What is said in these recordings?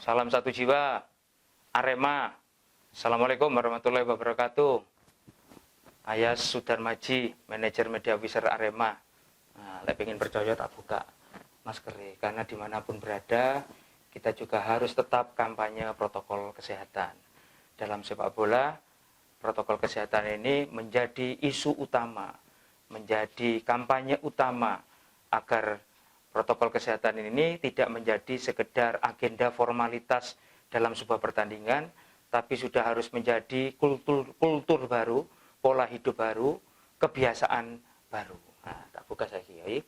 Salam satu jiwa, Arema. Assalamualaikum warahmatullahi wabarakatuh. Ayas Sudarmaji, manajer media officer Arema. Nah, pengen percaya tak buka masker karena dimanapun berada, kita juga harus tetap kampanye protokol kesehatan. Dalam sepak bola, protokol kesehatan ini menjadi isu utama, menjadi kampanye utama agar protokol kesehatan ini tidak menjadi sekedar agenda formalitas dalam sebuah pertandingan, tapi sudah harus menjadi kultur baru, pola hidup baru, kebiasaan baru. Nah, tak buka saya kiai.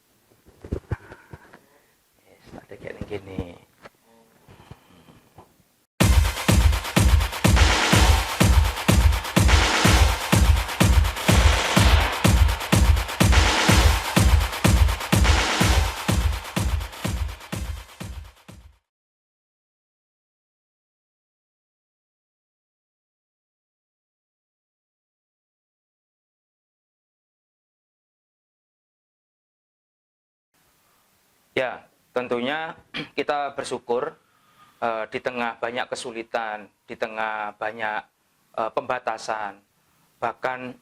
Tak ada kayak gini. Ya, tentunya kita bersyukur di tengah banyak kesulitan, di tengah banyak pembatasan, bahkan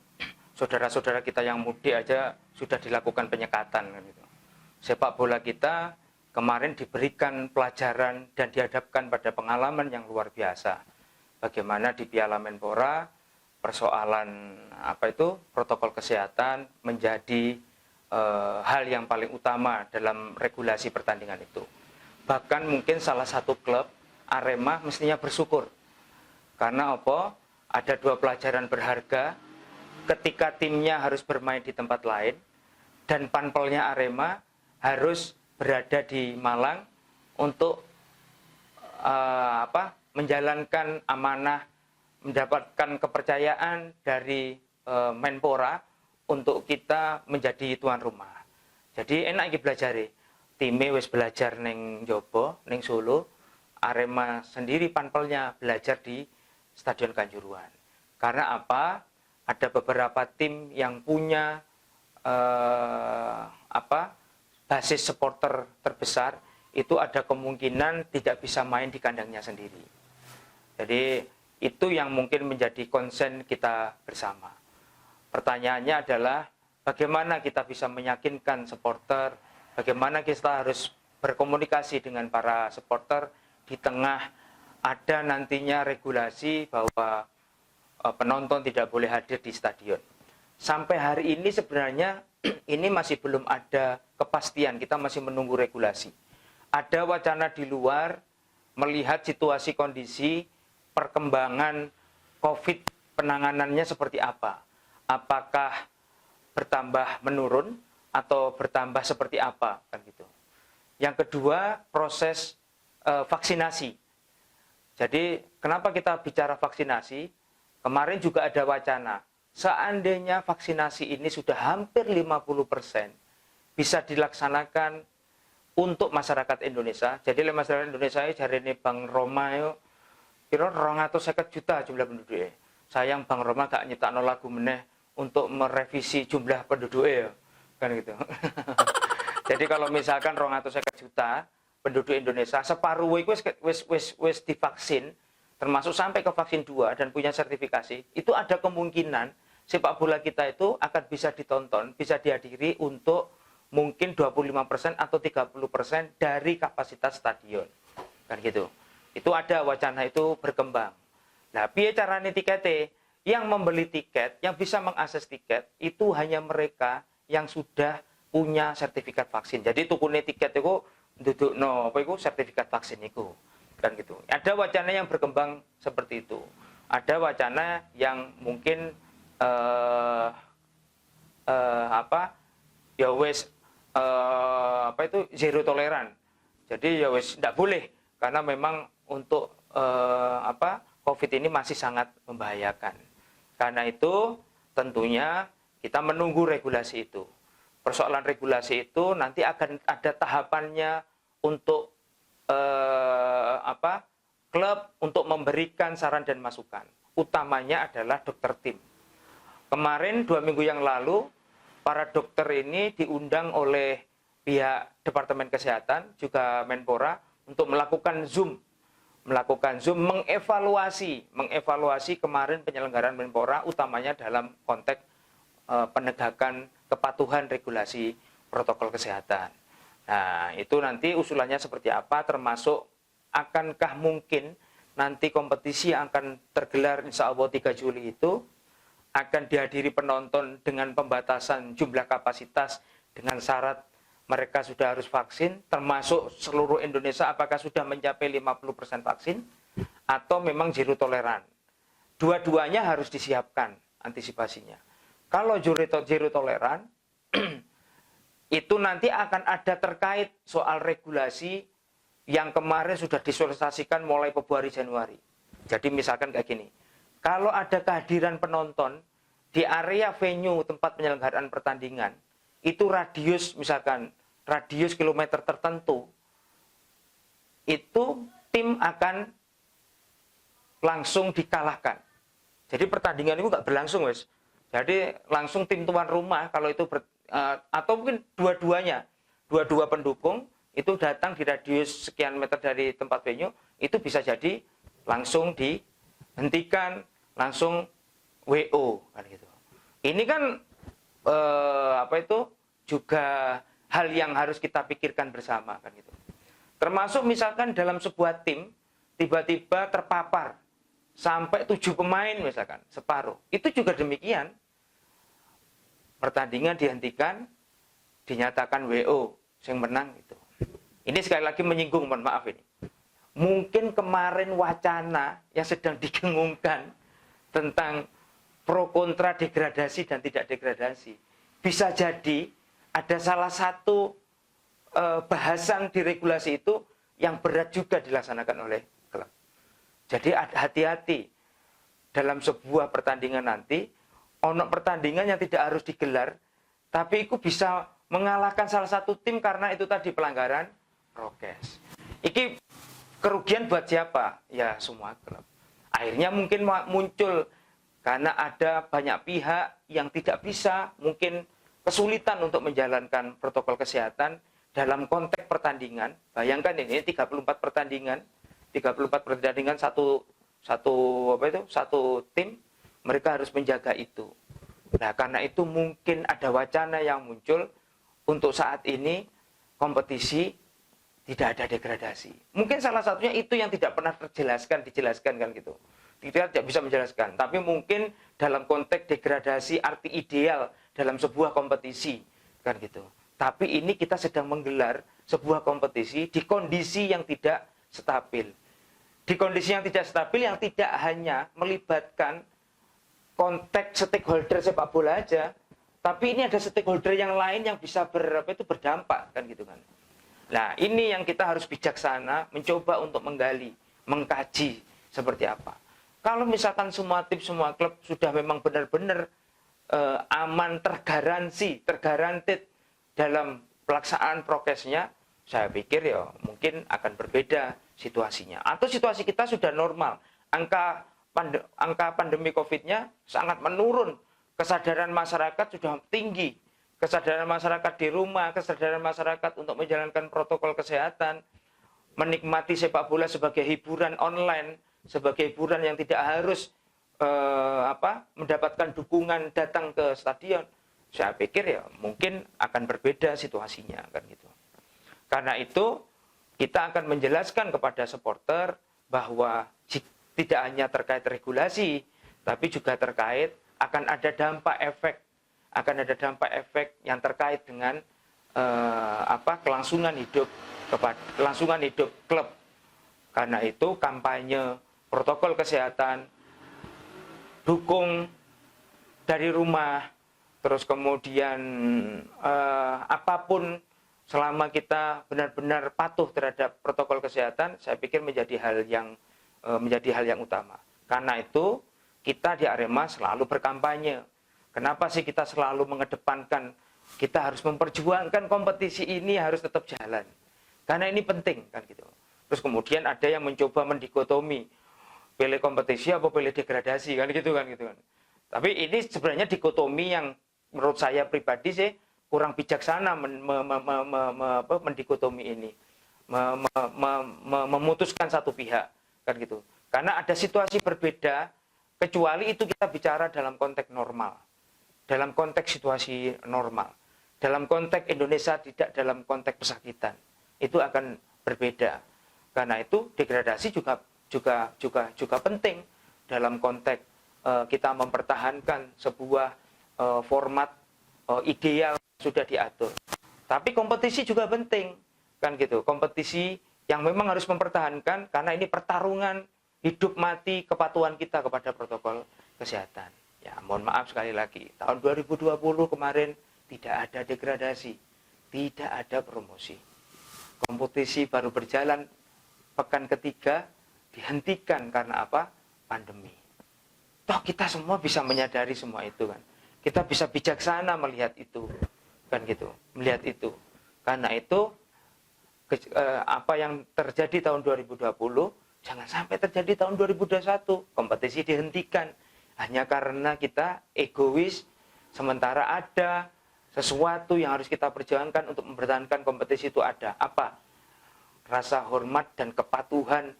saudara-saudara kita yang mudik aja sudah dilakukan penyekatan. Gitu. Sepak bola kita kemarin diberikan pelajaran dan dihadapkan pada pengalaman yang luar biasa. Bagaimana di Piala Menpora persoalan protokol kesehatan menjadi hal yang paling utama dalam regulasi pertandingan itu. Bahkan mungkin salah satu klub, Arema, mestinya bersyukur. Karena apa? Ada dua pelajaran berharga ketika timnya harus bermain di tempat lain dan panpelnya Arema harus berada di Malang untuk menjalankan amanah, mendapatkan kepercayaan dari Menpora untuk kita menjadi tuan rumah. Jadi enak iki belajari. Time wis belajar neng Jobo, neng Solo, Arema sendiri panpelnya belajar di Stadion Kanjuruhan. Karena apa? Ada beberapa tim yang punya basis supporter terbesar, itu ada kemungkinan tidak bisa main di kandangnya sendiri. Jadi itu yang mungkin menjadi concern kita bersama. Pertanyaannya adalah bagaimana kita bisa meyakinkan supporter, bagaimana kita harus berkomunikasi dengan para supporter di tengah ada nantinya regulasi bahwa penonton tidak boleh hadir di stadion. Sampai hari ini sebenarnya ini masih belum ada kepastian, kita masih menunggu regulasi. Ada wacana di luar melihat situasi kondisi perkembangan COVID penanganannya seperti apa. Apakah bertambah menurun atau bertambah seperti apa kan gitu. Yang kedua, proses vaksinasi. Jadi kenapa kita bicara vaksinasi? Kemarin juga ada wacana, seandainya vaksinasi ini sudah hampir 50% bisa dilaksanakan untuk masyarakat Indonesia. Jadi masyarakat Indonesia cari ini Bang Roma yo kira 250 juta jumlah penduduknya. Sayang Bang Roma gak nyiptakno lagu meneh untuk merevisi jumlah penduduknya ya, kan gitu. Jadi kalau misalkan 250 juta penduduk Indonesia, separuh wis divaksin, termasuk sampai ke vaksin 2 dan punya sertifikasi, itu ada kemungkinan sepak bola kita itu akan bisa ditonton, bisa dihadiri untuk mungkin 25% atau 30% dari kapasitas stadion, kan gitu. Itu ada wacana itu berkembang. Nah, piye carane tiketnya? Yang membeli tiket, yang bisa mengakses tiket, itu hanya mereka yang sudah punya sertifikat vaksin. Jadi tukune tiket itu sertifikat vaksin itu, kan gitu. Ada wacana yang berkembang seperti itu. Ada wacana yang mungkin zero toleran. Jadi ya wes tidak boleh karena memang untuk COVID ini masih sangat membahayakan. Karena itu tentunya kita menunggu regulasi itu. Persoalan regulasi itu nanti akan ada tahapannya untuk klub untuk memberikan saran dan masukan. Utamanya adalah dokter tim. Kemarin 2 minggu yang lalu para dokter ini diundang oleh pihak Departemen Kesehatan juga Menpora untuk melakukan Zoom melakukan Zoom, mengevaluasi kemarin penyelenggaraan Menpora, utamanya dalam konteks penegakan kepatuhan regulasi protokol kesehatan. Nah, itu nanti usulannya seperti apa, termasuk akankah mungkin nanti kompetisi yang akan tergelar insya Allah 3 Juli itu akan dihadiri penonton dengan pembatasan jumlah kapasitas dengan syarat mereka sudah harus vaksin, termasuk seluruh Indonesia apakah sudah mencapai 50% vaksin, atau memang zero toleran. Dua-duanya harus disiapkan antisipasinya. Kalau zero toleran, itu nanti akan ada terkait soal regulasi yang kemarin sudah disosialisasikan mulai Februari Januari. Jadi misalkan kayak gini, kalau ada kehadiran penonton di area venue tempat penyelenggaraan pertandingan, itu radius misalkan radius kilometer tertentu, itu tim akan langsung dikalahkan. Jadi pertandingan itu nggak berlangsung, wes. Jadi langsung tim tuan rumah kalau itu atau mungkin dua-duanya, dua pendukung itu datang di radius sekian meter dari tempat venue, itu bisa jadi langsung dihentikan, langsung WO kan gitu. Ini kan juga hal yang harus kita pikirkan bersama kan gitu. Termasuk misalkan dalam sebuah tim tiba-tiba terpapar sampai 7 pemain misalkan, separuh. Itu juga demikian. Pertandingan dihentikan, dinyatakan WO, yang menang itu. Ini sekali lagi menyinggung, mohon maaf ini. Mungkin kemarin wacana yang sedang digengungkan tentang pro kontra degradasi dan tidak degradasi. Bisa jadi ada salah satu bahasan di regulasi itu yang berat juga dilaksanakan oleh klub. Jadi hati-hati dalam sebuah pertandingan nanti, ono pertandingan yang tidak harus digelar, tapi itu bisa mengalahkan salah satu tim karena itu tadi pelanggaran prokes. Iki kerugian buat siapa? Ya semua klub. Akhirnya mungkin muncul karena ada banyak pihak yang tidak bisa, mungkin kesulitan untuk menjalankan protokol kesehatan dalam konteks pertandingan. Bayangkan ini 34 pertandingan, satu tim, mereka harus menjaga itu. Nah, karena itu mungkin ada wacana yang muncul untuk saat ini kompetisi tidak ada degradasi. Mungkin salah satunya itu yang tidak pernah dijelaskan kan gitu. Kita tidak bisa menjelaskan, tapi mungkin dalam konteks degradasi arti ideal dalam sebuah kompetisi kan gitu. Tapi ini kita sedang menggelar sebuah kompetisi di kondisi yang tidak stabil. Di kondisi yang tidak stabil yang tidak hanya melibatkan konteks stakeholder sepak bola aja, tapi ini ada stakeholder yang lain yang bisa berdampak kan gitu kan. Nah, ini yang kita harus bijaksana mencoba untuk menggali, mengkaji seperti apa. Kalau misalkan semua tim, semua klub sudah memang benar-benar aman, tergarantit dalam pelaksanaan prokesnya, saya pikir ya mungkin akan berbeda situasinya. Atau situasi kita sudah normal, angka pandemi COVID-nya sangat menurun, kesadaran masyarakat sudah tinggi, kesadaran masyarakat di rumah, kesadaran masyarakat untuk menjalankan protokol kesehatan, menikmati sepak bola sebagai hiburan online, sebagai hiburan yang tidak harus mendapatkan dukungan datang ke stadion. Saya pikir ya mungkin akan berbeda situasinya kan gitu. Karena itu kita akan menjelaskan kepada supporter bahwa tidak hanya terkait regulasi, tapi juga terkait akan ada dampak efek yang terkait dengan kelangsungan hidup klub. Karena itu kampanye protokol kesehatan, dukung dari rumah, terus kemudian apapun selama kita benar-benar patuh terhadap protokol kesehatan, saya pikir menjadi hal yang utama. Karena itu kita di Arema selalu berkampanye. Kenapa sih kita selalu mengedepankan kita harus memperjuangkan kompetisi ini harus tetap jalan? Karena ini penting kan gitu. Terus kemudian ada yang mencoba mendikotomi, pilih kompetisi apa pilih degradasi kan gitu kan. Tapi ini sebenarnya dikotomi yang menurut saya pribadi sih kurang bijaksana mendikotomi ini, memutuskan satu pihak. kan gitu. Karena ada situasi berbeda, kecuali itu kita bicara dalam konteks normal, dalam konteks situasi normal, dalam konteks Indonesia tidak dalam konteks pesakitan, itu akan berbeda. Karena itu degradasi juga penting dalam konteks kita mempertahankan sebuah format ideal sudah diatur. Tapi kompetisi juga penting, kan gitu. Kompetisi yang memang harus mempertahankan karena ini pertarungan hidup mati kepatuhan kita kepada protokol kesehatan. Ya, mohon maaf sekali lagi, tahun 2020 kemarin tidak ada degradasi, tidak ada promosi. Kompetisi baru berjalan pekan ketiga dihentikan karena apa? Pandemi. Toh kita semua bisa menyadari semua itu kan. Kita bisa bijaksana melihat itu, kan gitu, melihat itu. Karena itu apa yang terjadi tahun 2020 jangan sampai terjadi tahun 2021. Kompetisi dihentikan hanya karena kita egois, sementara ada sesuatu yang harus kita perjuangkan untuk mempertahankan kompetisi itu ada. Apa? Rasa hormat dan kepatuhan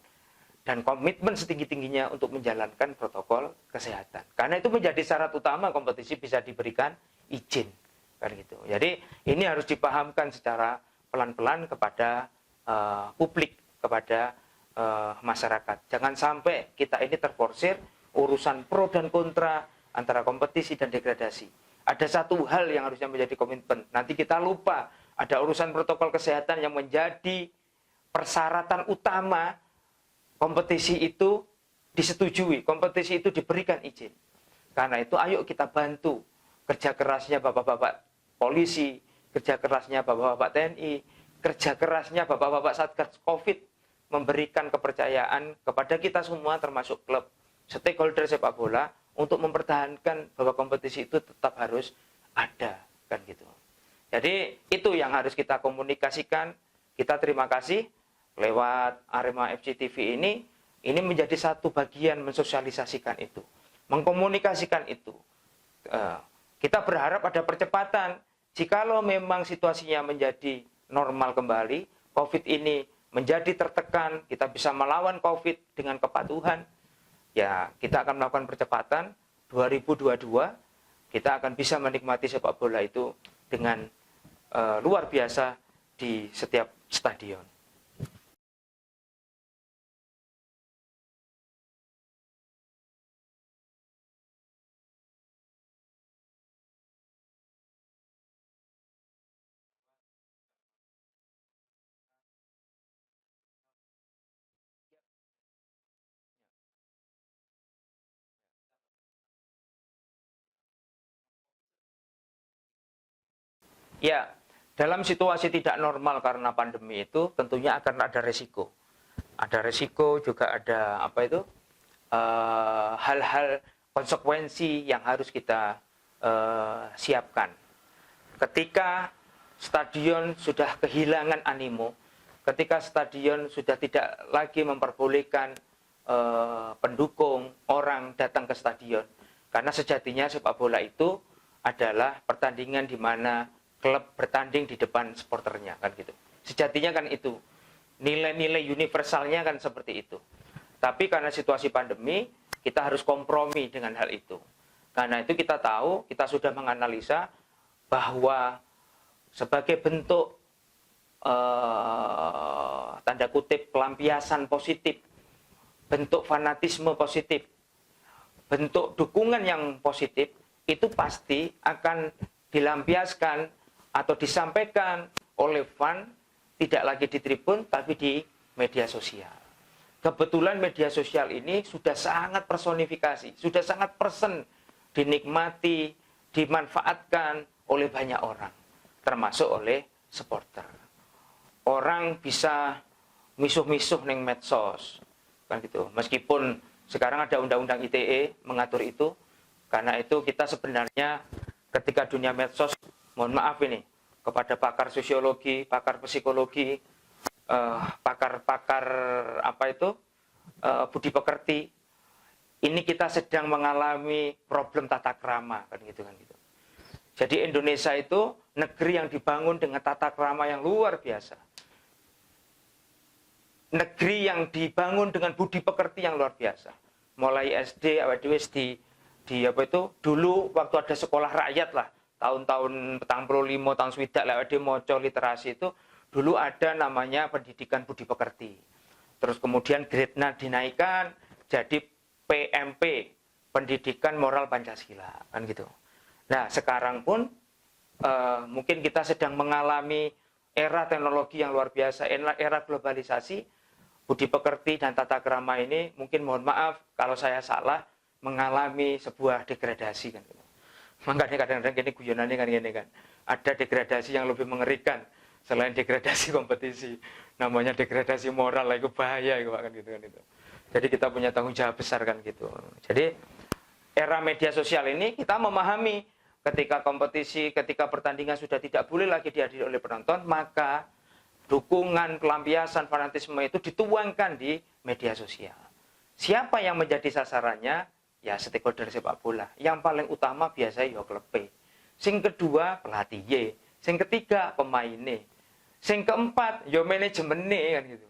dan komitmen setinggi-tingginya untuk menjalankan protokol kesehatan. Karena itu menjadi syarat utama kompetisi bisa diberikan izin, kan gitu. Jadi ini harus dipahamkan secara pelan-pelan kepada publik, kepada masyarakat. Jangan sampai kita ini terforsir urusan pro dan kontra antara kompetisi dan degradasi. Ada satu hal yang harusnya menjadi komitmen. Nanti kita lupa ada urusan protokol kesehatan yang menjadi persyaratan utama kompetisi itu disetujui, kompetisi itu diberikan izin. Karena itu ayo kita bantu kerja kerasnya bapak-bapak polisi, kerja kerasnya bapak-bapak TNI, kerja kerasnya bapak-bapak Satgas Covid, memberikan kepercayaan kepada kita semua termasuk klub, stakeholder sepak bola untuk mempertahankan bahwa kompetisi itu tetap harus ada, kan gitu. Jadi itu yang harus kita komunikasikan. Kita terima kasih lewat Arema FC TV ini menjadi satu bagian mensosialisasikan itu, mengkomunikasikan itu. Kita berharap ada percepatan. Jikalau memang situasinya menjadi normal kembali, COVID ini menjadi tertekan, kita bisa melawan COVID dengan kepatuhan, ya kita akan melakukan percepatan. 2022 kita akan bisa menikmati sepak bola itu dengan luar biasa di setiap stadion. Ya, dalam situasi tidak normal karena pandemi itu tentunya akan ada resiko. Ada resiko juga ada apa itu hal-hal konsekuensi yang harus kita siapkan. Ketika stadion sudah kehilangan animo, ketika stadion sudah tidak lagi memperbolehkan pendukung orang datang ke stadion, karena sejatinya sepak bola itu adalah pertandingan di mana klub bertanding di depan supporternya, kan gitu. Sejatinya kan itu. Nilai-nilai universalnya kan seperti itu. Tapi karena situasi pandemi, kita harus kompromi dengan hal itu. Karena itu kita tahu, kita sudah menganalisa bahwa sebagai bentuk tanda kutip pelampiasan positif, bentuk fanatisme positif, bentuk dukungan yang positif, itu pasti akan dilampiaskan atau disampaikan oleh fan tidak lagi di tribun tapi di media sosial. Kebetulan media sosial ini sudah sangat personifikasi, sudah sangat person dinikmati, dimanfaatkan oleh banyak orang, termasuk oleh supporter. Orang bisa misuh-misuh neng medsos, kan gitu. Meskipun sekarang ada undang-undang ITE mengatur itu, karena itu kita sebenarnya ketika dunia medsos, mohon maaf ini, kepada pakar sosiologi, pakar psikologi, pakar-pakar apa itu, budi pekerti, ini kita sedang mengalami problem tata krama, kan gitu. Jadi Indonesia itu negeri yang dibangun dengan tata krama yang luar biasa. negeri yang dibangun dengan budi pekerti yang luar biasa. Mulai SD, awake dhewe di apa itu dulu waktu ada sekolah rakyat lah, tahun-tahun 45 tahun swidak lah awake dhewe maca literasi itu dulu ada namanya pendidikan budi pekerti. Terus kemudian grade-nya dinaikkan jadi PMP, pendidikan moral Pancasila, kan gitu. Nah, sekarang pun mungkin kita sedang mengalami era teknologi yang luar biasa, era globalisasi. Budi pekerti dan tata krama ini mungkin mohon maaf kalau saya salah mengalami sebuah degradasi kan. Makanya kadang-kadang gini guyonannya kan gini kan. Ada degradasi yang lebih mengerikan selain degradasi kompetisi. Namanya degradasi moral lah, itu bahaya itu kan gitu kan itu. Jadi kita punya tanggung jawab besar kan gitu. Jadi era media sosial ini kita memahami ketika kompetisi, ketika pertandingan sudah tidak boleh lagi dihadiri oleh penonton, maka dukungan, pelampiasan, fanatisme itu dituangkan di media sosial. Siapa yang menjadi sasarannya? Ya stakeholder sepak bola. Yang paling utama biasanya ya klub P. Sing kedua pelatih. Sing ketiga pemainnya. Sing keempat ya manajemennya kan gitu.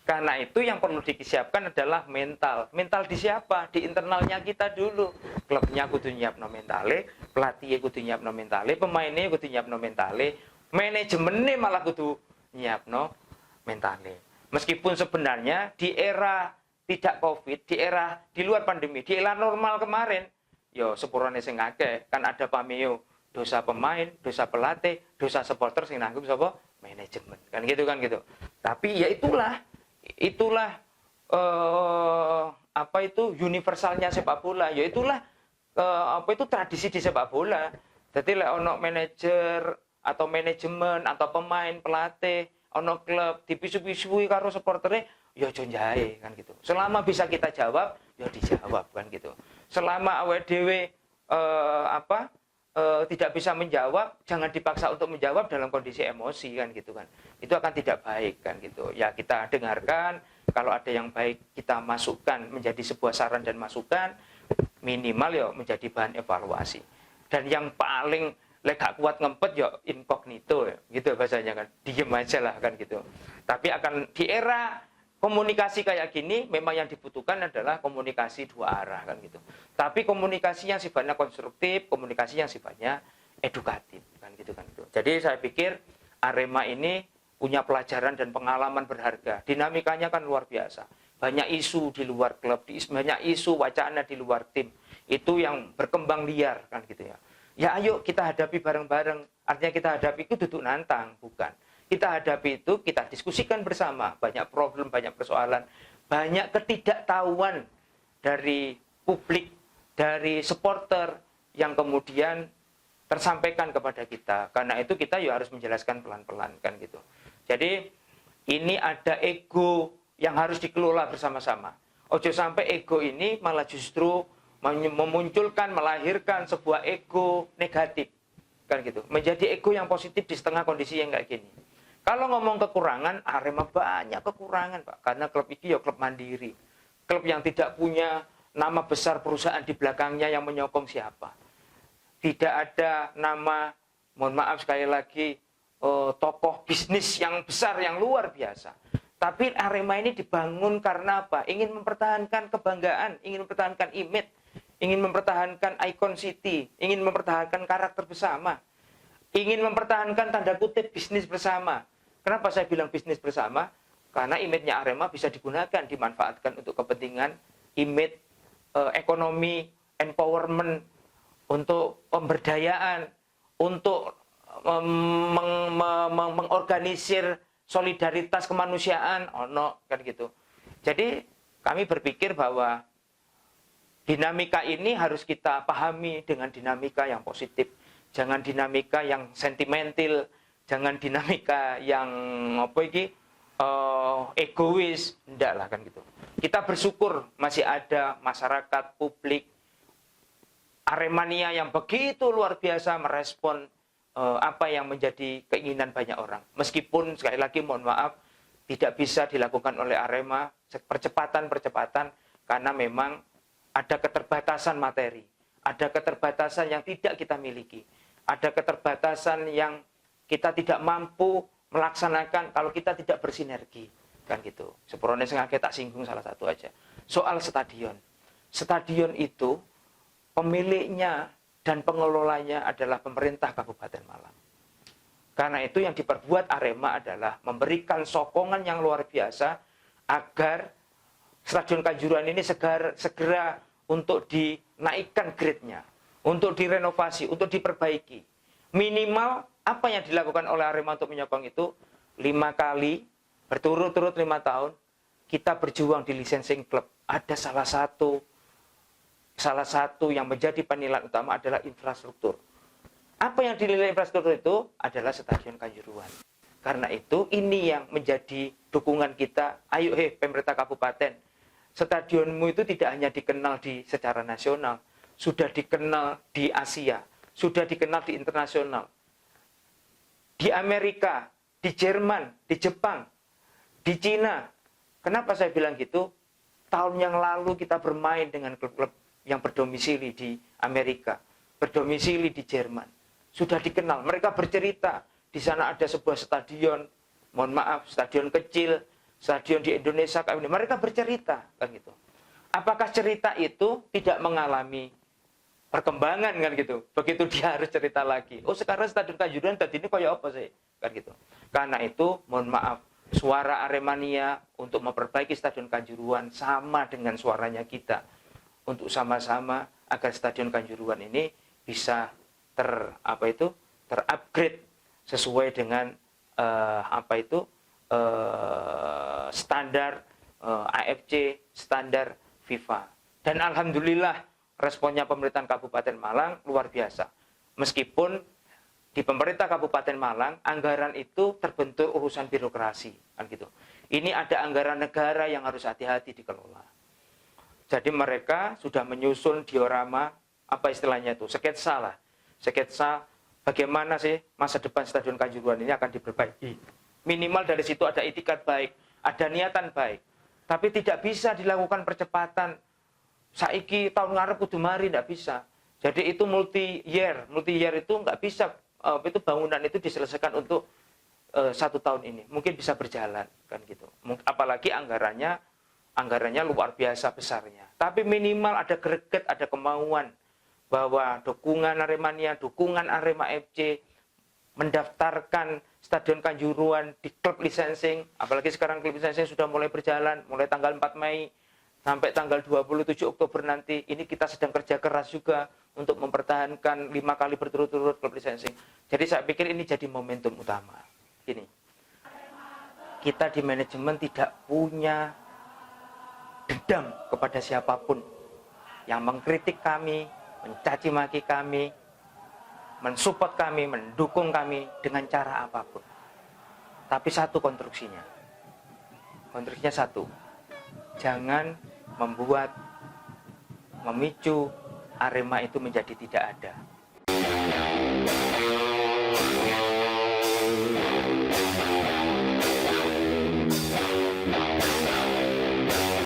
Karena itu yang perlu disiapkan adalah mental. Mental di siapa? Di internalnya kita dulu. Klubnya kudu nyiapno mentale, pelatihnya kudu nyiapno mentale, pemainnya kudu nyiapno mentale, manajemennya malah kudu nyiapno mentale. Meskipun sebenarnya di era tidak Covid, di era di luar pandemi, di era normal kemarin, yo sepurane sing akeh, kan ada pameo, dosa pemain, dosa pelatih, dosa supporter sing nanggung sapa? Manajemen. Kan gitu. Tapi ya itulah apa itu universalnya sepak bola, ya itulah apa itu tradisi di sepak bola. Jadi lek ono manajer atau manajemen atau pemain, pelatih, ono klub dipisu-pisui karo supportere, ya aja njae kan gitu. Selama bisa kita jawab, ya dijawab kan gitu. Selama awake dhewe tidak bisa menjawab, jangan dipaksa untuk menjawab dalam kondisi emosi kan gitu kan. Itu akan tidak baik kan gitu. Ya kita dengarkan, kalau ada yang baik kita masukkan menjadi sebuah saran dan masukan, minimal ya menjadi bahan evaluasi. Dan yang paling gak kuat ngempet ya incognito ya, gitu bahasanya kan. Diem aja lah kan gitu. Tapi akan di era komunikasi kayak gini memang yang dibutuhkan adalah komunikasi dua arah kan gitu. Tapi komunikasi yang sifatnya konstruktif, komunikasi yang sifatnya edukatif kan gitu kan. Jadi saya pikir Arema ini punya pelajaran dan pengalaman berharga. Dinamikanya kan luar biasa. Banyak isu di luar klub, banyak isu wacana di luar tim. Itu yang berkembang liar kan gitu ya. Ya ayo kita hadapi bareng-bareng. Artinya kita hadapi itu duduk nantang, bukan. Kita hadapi itu, kita diskusikan bersama. Banyak problem, banyak persoalan, banyak ketidaktahuan dari publik, dari supporter yang kemudian tersampaikan kepada kita. Karena itu kita ya harus menjelaskan pelan-pelan kan gitu. Jadi ini ada ego yang harus dikelola bersama-sama. Ojo sampai ego ini malah justru memunculkan, melahirkan sebuah ego negatif kan gitu. Menjadi ego yang positif di setengah kondisi yang kayak gini. Kalau ngomong kekurangan, Arema banyak kekurangan Pak. Karena klub ini ya klub mandiri. Klub yang tidak punya nama besar perusahaan di belakangnya yang menyokong siapa. Tidak ada nama, mohon maaf sekali lagi, tokoh bisnis yang besar, yang luar biasa. Tapi Arema ini dibangun karena apa? Ingin mempertahankan kebanggaan, ingin mempertahankan image, ingin mempertahankan ikon city, ingin mempertahankan karakter bersama, ingin mempertahankan tanda kutip bisnis bersama. Kenapa saya bilang bisnis bersama? Karena image-nya Arema bisa digunakan, dimanfaatkan untuk kepentingan image, ekonomi, empowerment, untuk pemberdayaan, untuk mengorganisir solidaritas kemanusiaan, kan gitu. Jadi kami berpikir bahwa dinamika ini harus kita pahami dengan dinamika yang positif. Jangan dinamika yang sentimental, jangan dinamika yang egois, enggak lah kan gitu. Kita bersyukur masih ada masyarakat, publik, Aremania yang begitu luar biasa merespon apa yang menjadi keinginan banyak orang. Meskipun sekali lagi mohon maaf tidak bisa dilakukan oleh Arema percepatan karena memang ada keterbatasan materi, ada keterbatasan yang tidak kita miliki, ada keterbatasan yang kita tidak mampu melaksanakan kalau kita tidak bersinergi. kan gitu. Seporone sengaja tak singgung salah satu aja. Soal stadion. Stadion itu pemiliknya dan pengelolanya adalah pemerintah Kabupaten Malang. Karena itu yang diperbuat Arema adalah memberikan sokongan yang luar biasa agar Stadion Kanjuruhan ini segera untuk dinaikkan grade-nya, untuk direnovasi, untuk diperbaiki. Minimal apa yang dilakukan oleh Arema untuk menyokong itu 5 kali berturut-turut 5 tahun kita berjuang di licensing klub. Ada salah satu yang menjadi penilaian utama adalah infrastruktur. Apa yang dinilai infrastruktur itu adalah Stadion Kanjuruhan. Karena itu ini yang menjadi dukungan kita. Ayo pemerintah kabupaten, stadionmu itu tidak hanya dikenal secara nasional, sudah dikenal di Asia, sudah dikenal di internasional. Di Amerika, di Jerman, di Jepang, di Cina. Kenapa saya bilang gitu? Tahun yang lalu kita bermain dengan klub-klub yang berdomisili di Amerika, berdomisili di Jerman. Sudah dikenal, mereka bercerita, di sana ada sebuah stadion, mohon maaf, stadion kecil, stadion di Indonesia, mereka bercerita, kan gitu. Apakah cerita itu tidak mengalami perkembangan, kan gitu? Begitu dia harus cerita lagi, oh sekarang Stadion Kanjuruhan tadi ini kayak apa sih, kan gitu. Karena itu, mohon maaf, suara Aremania untuk memperbaiki Stadion Kanjuruhan sama dengan suaranya kita, untuk sama-sama agar Stadion Kanjuruhan ini bisa terupgrade sesuai dengan standar AFC, standar FIFA. Dan alhamdulillah responnya pemerintahan Kabupaten Malang luar biasa. Meskipun di pemerintah Kabupaten Malang anggaran itu terbentur urusan birokrasi, kan gitu. Ini ada anggaran negara yang harus hati-hati dikelola. Jadi mereka sudah menyusun diorama, apa istilahnya itu, sketsa bagaimana sih masa depan Stadion Kanjuruhan ini akan diperbaiki. Minimal dari situ ada itikat baik, ada niatan baik. Tapi tidak bisa dilakukan percepatan. Saiki tahun ngarep kudu mari, tidak bisa. Jadi itu multi year itu nggak bisa. Itu bangunan itu diselesaikan untuk 1 tahun ini. Mungkin bisa berjalan, kan gitu. Apalagi anggarannya luar biasa besarnya. Tapi minimal ada greget, ada kemauan bahwa dukungan Aremania, dukungan Arema FC mendaftarkan Stadion Kanjuruhan di klub licensing, apalagi sekarang klub licensing sudah mulai berjalan, mulai tanggal 4 Mei sampai tanggal 27 Oktober nanti. Ini kita sedang kerja keras juga untuk mempertahankan 5 kali berturut-turut klub licensing. Jadi saya pikir ini jadi momentum utama. Ini kita di manajemen tidak punya dendam kepada siapapun yang mengkritik kami, mencaci maki kami, mensupport kami, mendukung kami dengan cara apapun. Tapi satu konstruksinya. Konstruksinya satu. Jangan memicu Arema itu menjadi tidak ada.